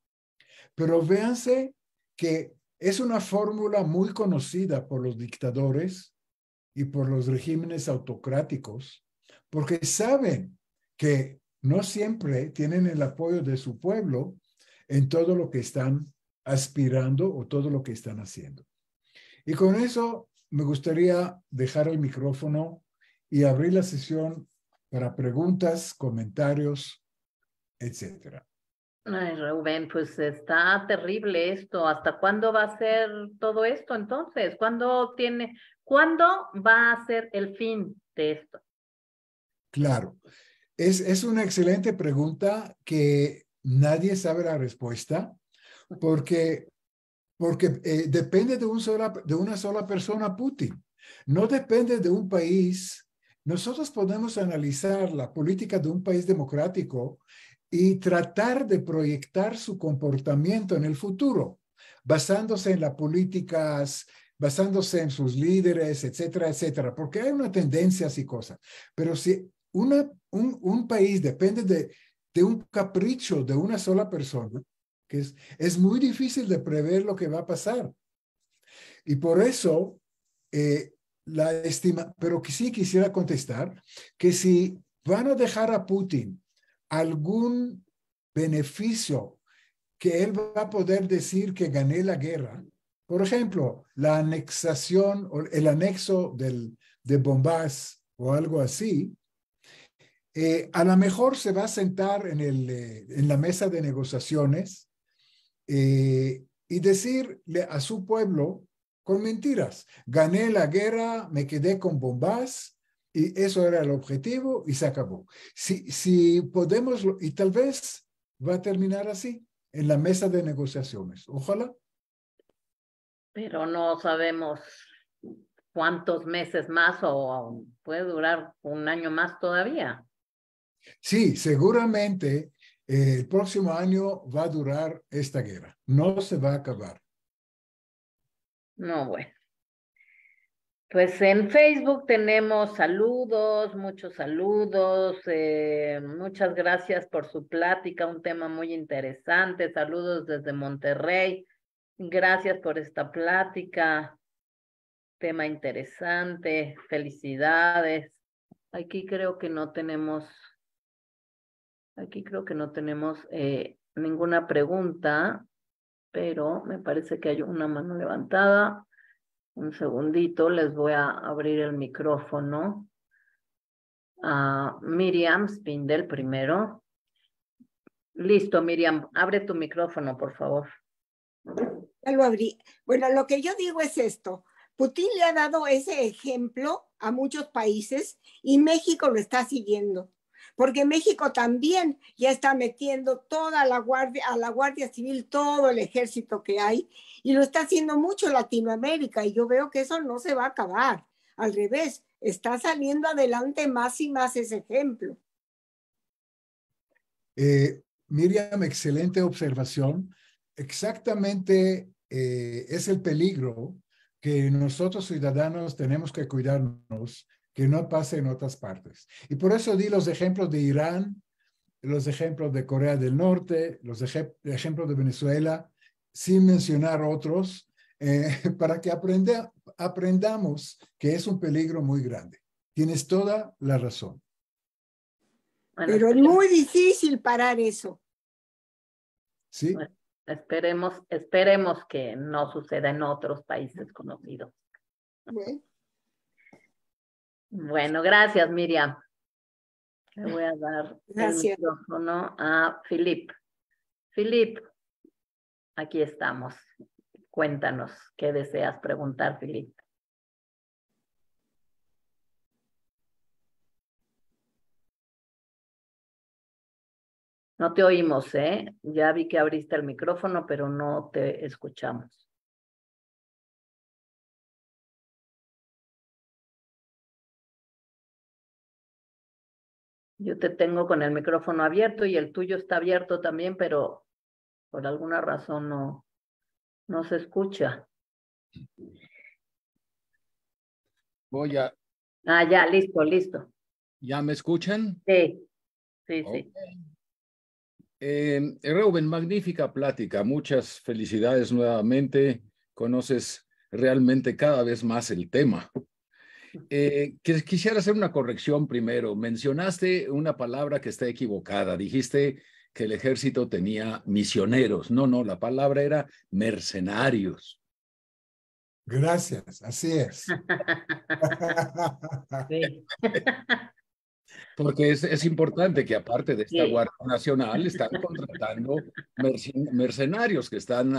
pero véanse que es una fórmula muy conocida por los dictadores y por los regímenes autocráticos, porque saben que no siempre tienen el apoyo de su pueblo en todo lo que están aspirando o todo lo que están haciendo. Y con eso me gustaría dejar el micrófono y abrir la sesión para preguntas, comentarios, etcétera. Ay, Rubén, pues está terrible esto. ¿Hasta cuándo va a ser todo esto entonces? ¿Cuándo va a ser el fin de esto? Claro, es una excelente pregunta que nadie sabe la respuesta porque depende de una sola persona, Putin. No depende de un país. Nosotros podemos analizar la política de un país democrático y tratar de proyectar su comportamiento en el futuro, basándose en las políticas, basándose en sus líderes, etcétera, etcétera, porque hay una tendencia y cosas. Pero si un país depende de un capricho de una sola persona, que es muy difícil de prever lo que va a pasar. Y por eso, pero que sí quisiera contestar que si van a dejar a Putin algún beneficio que él va a poder decir que gané la guerra, por ejemplo, la anexación o el anexo de Donbass o algo así, a lo mejor se va a sentar en la mesa de negociaciones y decirle a su pueblo con mentiras, gané la guerra, me quedé con Donbass y eso era el objetivo y se acabó. Si podemos, y tal vez va a terminar así, en la mesa de negociaciones. Ojalá. Pero no sabemos cuántos meses más o puede durar un año más todavía. Sí, seguramente el próximo año va a durar esta guerra. No se va a acabar. No, bueno. Pues en Facebook tenemos saludos, muchos saludos. Muchas gracias por su plática, un tema muy interesante. Saludos desde Monterrey. Gracias por esta plática, tema interesante. Felicidades. Aquí creo que no tenemos ninguna pregunta, pero me parece que hay una mano levantada. Un segundito, les voy a abrir el micrófono a Miriam Spindel primero. Listo, Miriam, abre tu micrófono, por favor. Ya lo abrí. Bueno, lo que yo digo es esto. Putin le ha dado ese ejemplo a muchos países y México lo está siguiendo. Porque México también ya está metiendo toda la guardia, a la Guardia Civil, todo el ejército que hay, y lo está haciendo mucho Latinoamérica, y yo veo que eso no se va a acabar. Al revés, está saliendo adelante más y más ese ejemplo. Miriam, excelente observación. Exactamente es el peligro que nosotros ciudadanos tenemos que cuidarnos que no pase en otras partes. Y por eso di los ejemplos de Irán, los ejemplos de Corea del Norte, los ejemplos de Venezuela, sin mencionar otros, para que aprendamos que es un peligro muy grande. Tienes toda la razón. Bueno, pero es muy difícil parar eso. Sí. Bueno, esperemos que no suceda en otros países conocidos. Bueno, gracias, Miriam. Le voy a dar el micrófono a Philip. Philip, aquí estamos. Cuéntanos qué deseas preguntar, Philip. No te oímos, ¿eh? Ya vi que abriste el micrófono, pero no te escuchamos. Yo te tengo con el micrófono abierto y el tuyo está abierto también, pero por alguna razón no se escucha. Voy a... Ah, ya, listo. ¿Ya me escuchan? Sí. Okay. Reuben, magnífica plática. Muchas felicidades nuevamente. Conoces realmente cada vez más el tema. Quisiera hacer una corrección primero. Mencionaste una palabra que está equivocada. Dijiste que el ejército tenía misioneros. No, la palabra era mercenarios. Gracias, así es. Sí. Porque es importante que aparte de esta Guardia Nacional están contratando mercenarios que están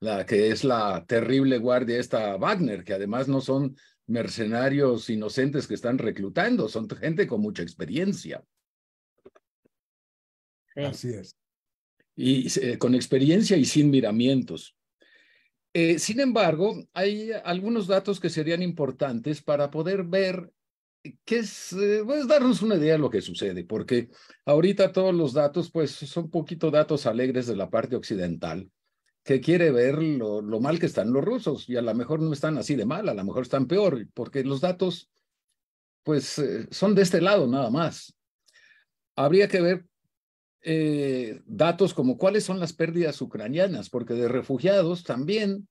la que es la terrible guardia esta Wagner, que además no son mercenarios inocentes que están reclutando, son gente con mucha experiencia. Sí. Así es. Y con experiencia y sin miramientos. Sin embargo, hay algunos datos que serían importantes para poder ver pues darnos una idea de lo que sucede, porque ahorita todos los datos, pues son poquito datos alegres de la parte occidental, que quiere ver lo mal que están los rusos, y a lo mejor no están así de mal, a lo mejor están peor, porque los datos, pues, son de este lado nada más. Habría que ver datos como cuáles son las pérdidas ucranianas, porque de refugiados también,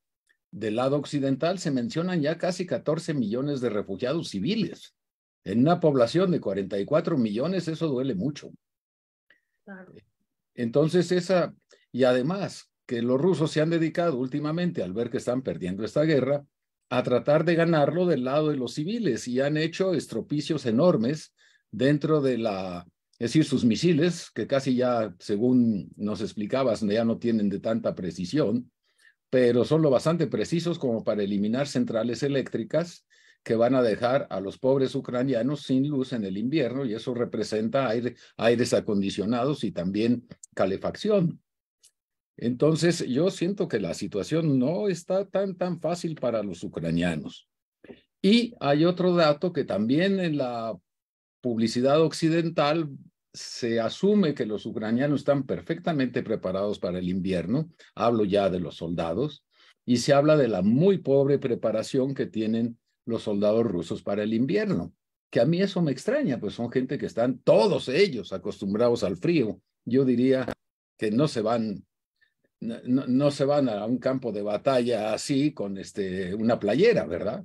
del lado occidental, se mencionan ya casi 14 millones de refugiados civiles. En una población de 44 millones, eso duele mucho. Claro. Entonces, y además que los rusos se han dedicado últimamente, al ver que están perdiendo esta guerra, a tratar de ganarlo del lado de los civiles, y han hecho estropicios enormes dentro de es decir, sus misiles, que casi ya, según nos explicabas, ya no tienen de tanta precisión, pero son lo bastante precisos como para eliminar centrales eléctricas que van a dejar a los pobres ucranianos sin luz en el invierno, y eso representa aires acondicionados y también calefacción. Entonces, yo siento que la situación no está tan fácil para los ucranianos. Y hay otro dato que también en la publicidad occidental se asume que los ucranianos están perfectamente preparados para el invierno. Hablo ya de los soldados, y se habla de la muy pobre preparación que tienen los soldados rusos para el invierno, que a mí eso me extraña, pues son gente que están todos ellos acostumbrados al frío. Yo diría que no se van a un campo de batalla así con una playera, ¿verdad?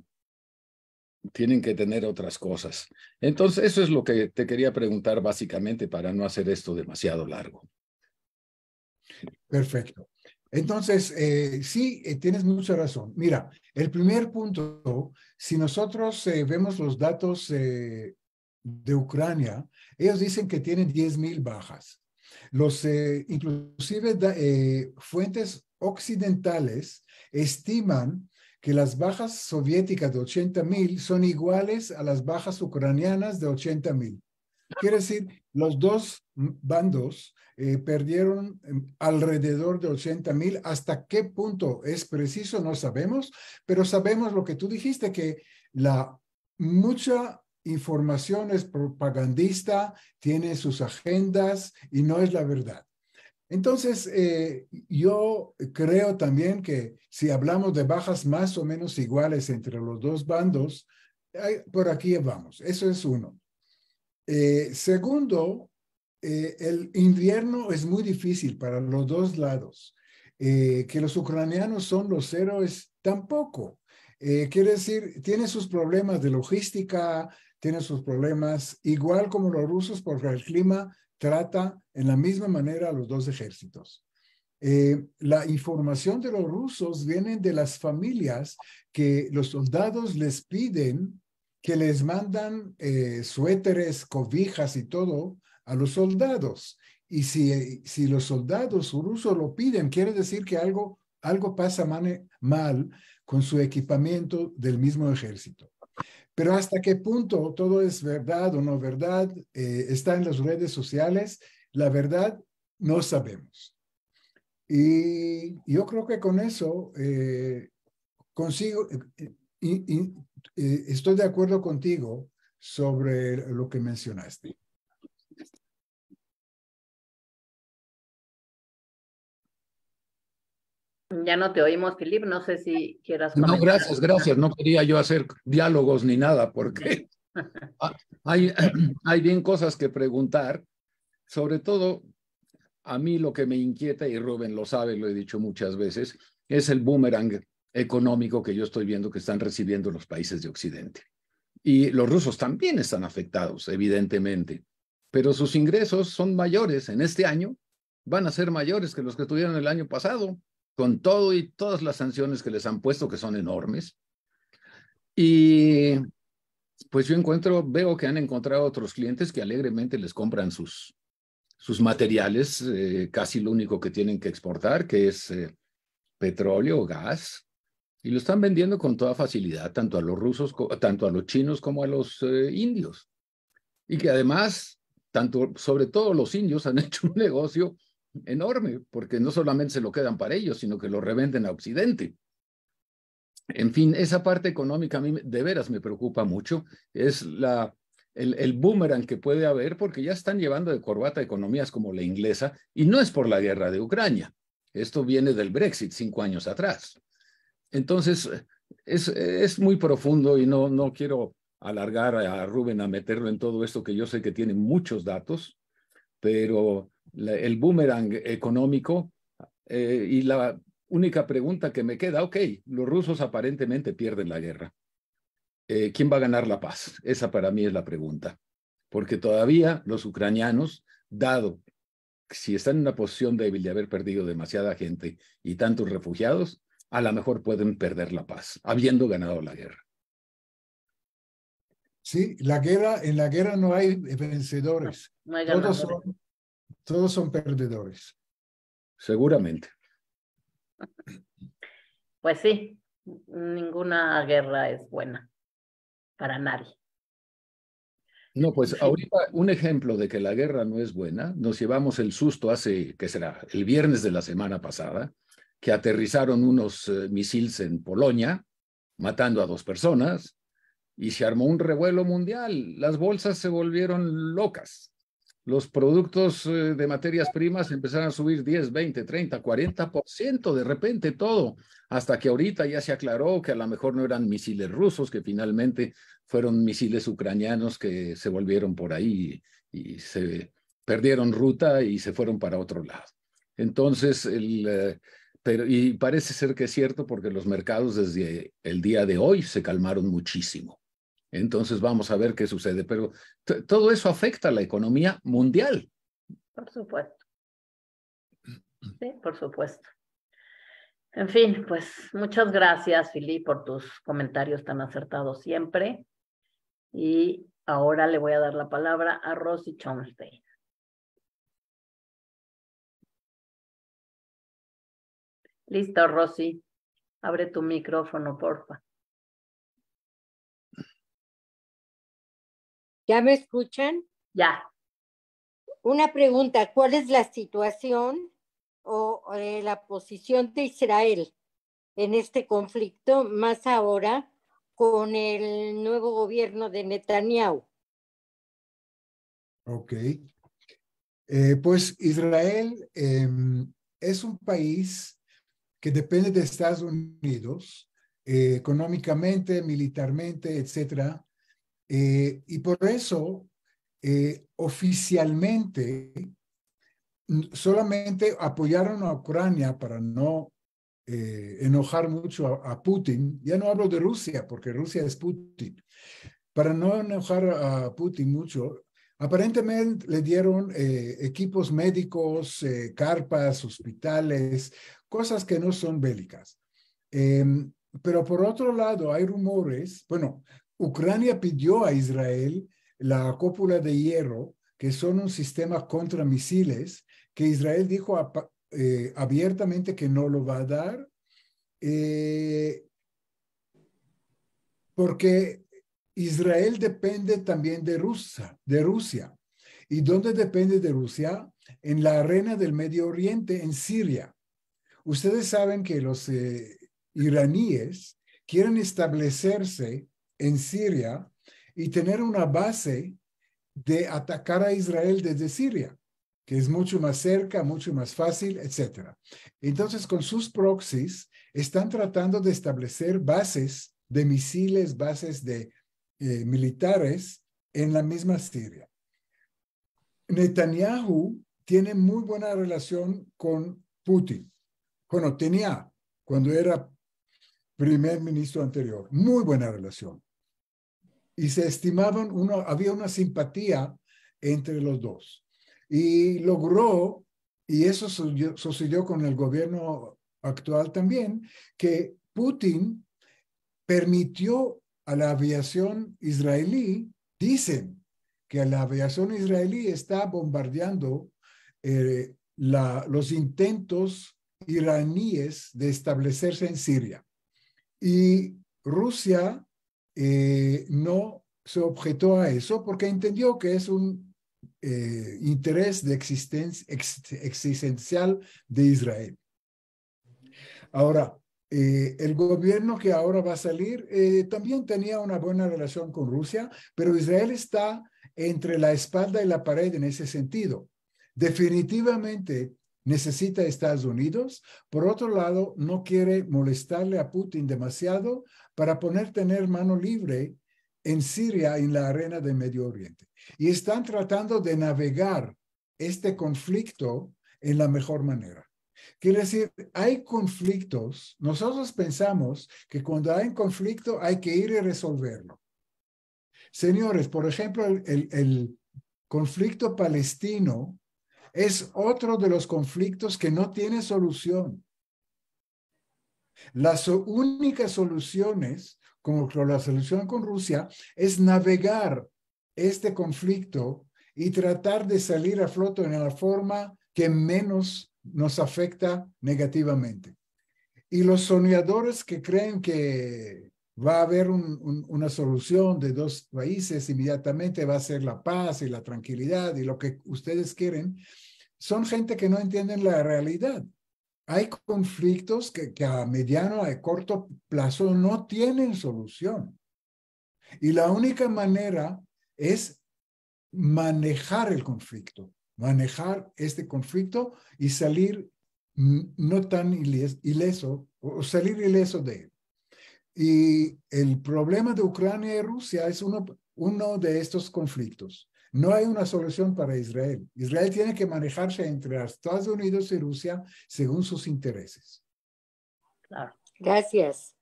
Tienen que tener otras cosas. Entonces, eso es lo que te quería preguntar básicamente para no hacer esto demasiado largo. Perfecto. Entonces, sí, tienes mucha razón. Mira, el primer punto, si nosotros vemos los datos de Ucrania, ellos dicen que tienen 10,000 bajas. Inclusive fuentes occidentales estiman que las bajas soviéticas de 80,000 son iguales a las bajas ucranianas de 80,000. Quiere decir, los dos bandos perdieron alrededor de 80,000. ¿Hasta qué punto es preciso? No sabemos, pero sabemos lo que tú dijiste, que mucha información es propagandista, tiene sus agendas y no es la verdad. Entonces, yo creo también que si hablamos de bajas más o menos iguales entre los dos bandos, por aquí vamos. Eso es uno. Segundo, el invierno es muy difícil para los dos lados. Que los ucranianos son los héroes, tampoco. Quiere decir, tiene sus problemas de logística, tiene sus problemas igual como los rusos, porque el clima trata en la misma manera a los dos ejércitos. La información de los rusos viene de las familias que los soldados les piden, que les mandan suéteres, cobijas y todo a los soldados. Y si los soldados rusos lo piden, quiere decir que algo pasa mal con su equipamiento del mismo ejército. Pero hasta qué punto todo es verdad o no verdad, está en las redes sociales, la verdad no sabemos. Y yo creo que con eso estoy de acuerdo contigo sobre lo que mencionaste. Ya no te oímos, Philip. No sé si quieras comentar. No, gracias. No quería yo hacer diálogos ni nada, porque hay bien cosas que preguntar. Sobre todo, a mí lo que me inquieta, y Rubén lo sabe, lo he dicho muchas veces, es el boomerang económico que yo estoy viendo que están recibiendo los países de Occidente. Y los rusos también están afectados, evidentemente, pero sus ingresos son mayores en este año, van a ser mayores que los que tuvieron el año pasado, con todo y todas las sanciones que les han puesto, que son enormes. Y pues yo veo que han encontrado otros clientes que alegremente les compran sus materiales, casi lo único que tienen que exportar, que es petróleo, gas, y lo están vendiendo con toda facilidad, tanto a los rusos, tanto a los chinos como a los indios. Y que además, sobre todo los indios han hecho un negocio enorme, porque no solamente se lo quedan para ellos, sino que lo revenden a Occidente. En fin, esa parte económica a mí de veras me preocupa mucho. Es el boomerang que puede haber, porque ya están llevando de corbata economías como la inglesa, y no es por la guerra de Ucrania. Esto viene del Brexit 5 años atrás. Entonces, es muy profundo y no quiero alargar a Rubén a meterlo en todo esto, que yo sé que tiene muchos datos, pero el boomerang económico y la única pregunta que me queda, ok, los rusos aparentemente pierden la guerra. ¿Quién va a ganar la paz? Esa para mí es la pregunta. Porque todavía los ucranianos, dado si están en una posición débil de haber perdido demasiada gente y tantos refugiados, a lo mejor pueden perder la paz, habiendo ganado la guerra. Sí, en la guerra no hay vencedores. No hay ganadores. Todos son perdedores. Seguramente. Pues sí, ninguna guerra es buena para nadie. No, pues Sí. ahorita un ejemplo de que la guerra no es buena, nos llevamos el susto ¿qué será? El viernes de la semana pasada, que aterrizaron unos misiles en Polonia, matando a 2 personas, y se armó un revuelo mundial. Las bolsas se volvieron locas. Los productos de materias primas empezaron a subir 10, 20, 30, 40%, de repente todo, hasta que ahorita ya se aclaró que a lo mejor no eran misiles rusos, que finalmente fueron misiles ucranianos que se volvieron por ahí y se perdieron ruta y se fueron para otro lado. Entonces, y parece ser que es cierto, porque los mercados desde el día de hoy se calmaron muchísimo. Entonces vamos a ver qué sucede, pero todo eso afecta a la economía mundial. Por supuesto. Sí, por supuesto. En fin, pues muchas gracias, Philip, por tus comentarios tan acertados siempre. Y ahora le voy a dar la palabra a Rosy Chomstein. Listo, Rosy. Abre tu micrófono, porfa. ¿Ya me escuchan? Ya. Una pregunta, ¿cuál es la situación o la posición de Israel en este conflicto, más ahora con el nuevo gobierno de Netanyahu? Ok. Pues Israel es un país que depende de Estados Unidos económicamente, militarmente, etcétera. Y por eso, oficialmente, solamente apoyaron a Ucrania para no enojar mucho a Putin. Ya no hablo de Rusia, porque Rusia es Putin. Para no enojar a Putin mucho, aparentemente le dieron equipos médicos, carpas, hospitales, cosas que no son bélicas. Pero por otro lado, hay rumores, bueno, Ucrania pidió a Israel la cúpula de hierro, que son un sistema contra misiles, que Israel dijo abiertamente que no lo va a dar, porque Israel depende también de Rusia. ¿Y dónde depende de Rusia? En la arena del Medio Oriente, en Siria. Ustedes saben que los iraníes quieren establecerse en Siria y tener una base de atacar a Israel desde Siria, que es mucho más cerca, mucho más fácil, etc. Entonces, con sus proxies, están tratando de establecer bases de misiles, bases de militares en la misma Siria. Netanyahu tiene muy buena relación con Putin. Bueno, tenía cuando era primer ministro anterior, muy buena relación. Y se estimaban, había una simpatía entre los dos. Y logró, y eso sucedió con el gobierno actual también, que Putin permitió a la aviación israelí, dicen que la aviación israelí está bombardeando los intentos iraníes de establecerse en Siria. Y Rusia no se objetó a eso porque entendió que es un interés de existencial de Israel. Ahora, el gobierno que ahora va a salir también tenía una buena relación con Rusia, pero Israel está entre la espalda y la pared en ese sentido. Definitivamente necesita a Estados Unidos. Por otro lado, no quiere molestarle a Putin demasiado para tener mano libre en Siria, en la arena del Medio Oriente. Y están tratando de navegar este conflicto en la mejor manera. Quiere decir, hay conflictos. Nosotros pensamos que cuando hay conflicto hay que ir y resolverlo. Señores, por ejemplo, el conflicto palestino es otro de los conflictos que no tiene solución. Las únicas soluciones, como la solución con Rusia, es navegar este conflicto y tratar de salir a flote en la forma que menos nos afecta negativamente. Y los soñadores que creen que va a haber una solución de dos países, inmediatamente va a ser la paz y la tranquilidad y lo que ustedes quieren, son gente que no entienden la realidad. Hay conflictos que a mediano, a corto plazo no tienen solución. Y la única manera es manejar el conflicto, manejar este conflicto y salir no tan ileso, o salir ileso de él. Y el problema de Ucrania y Rusia es uno de estos conflictos. No hay una solución para Israel. Israel tiene que manejarse entre Estados Unidos y Rusia según sus intereses. Claro. Gracias.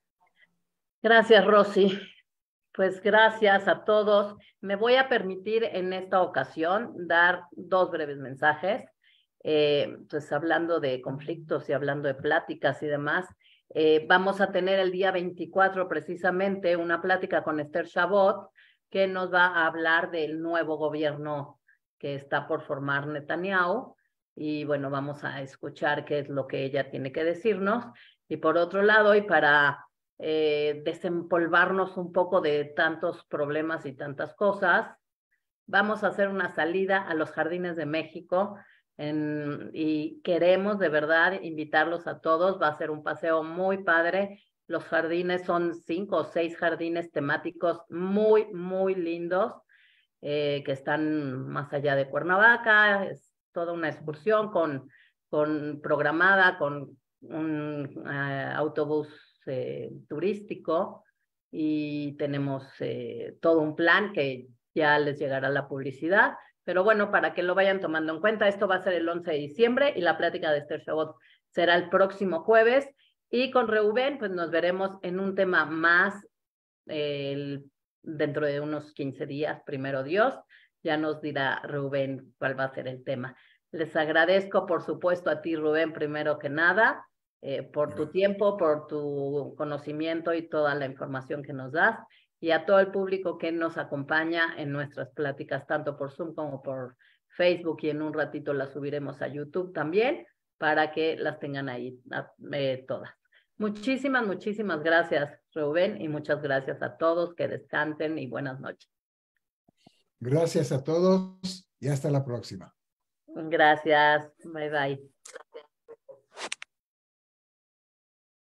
Gracias, Rosy. Pues gracias a todos. Me voy a permitir en esta ocasión dar dos breves mensajes. Pues hablando de conflictos y hablando de pláticas y demás, vamos a tener el día 24 precisamente una plática con Esther Chabot, que nos va a hablar del nuevo gobierno que está por formar Netanyahu. Y bueno, vamos a escuchar qué es lo que ella tiene que decirnos. Y por otro lado, y para desempolvarnos un poco de tantos problemas y tantas cosas, vamos a hacer una salida a los Jardines de México y queremos de verdad invitarlos a todos. Va a ser un paseo muy padre. Los jardines son 5 o 6 jardines temáticos muy, muy lindos que están más allá de Cuernavaca. Es toda una excursión programada con un autobús turístico y tenemos todo un plan que ya les llegará la publicidad, pero bueno, para que lo vayan tomando en cuenta, esto va a ser el 11 de diciembre y la plática de Esther Chabot será el próximo jueves, y con Reuben pues nos veremos en un tema más dentro de unos 15 días, primero Dios, ya nos dirá Reuben cuál va a ser el tema. Les agradezco, por supuesto, a ti, Rubén, primero que nada, por tu tiempo, por tu conocimiento y toda la información que nos das, y a todo el público que nos acompaña en nuestras pláticas, tanto por Zoom como por Facebook, y en un ratito las subiremos a YouTube también, para que las tengan ahí todas. Muchísimas, muchísimas gracias, Rubén, y muchas gracias a todos, que descansen y buenas noches. Gracias a todos y hasta la próxima. Gracias, bye bye.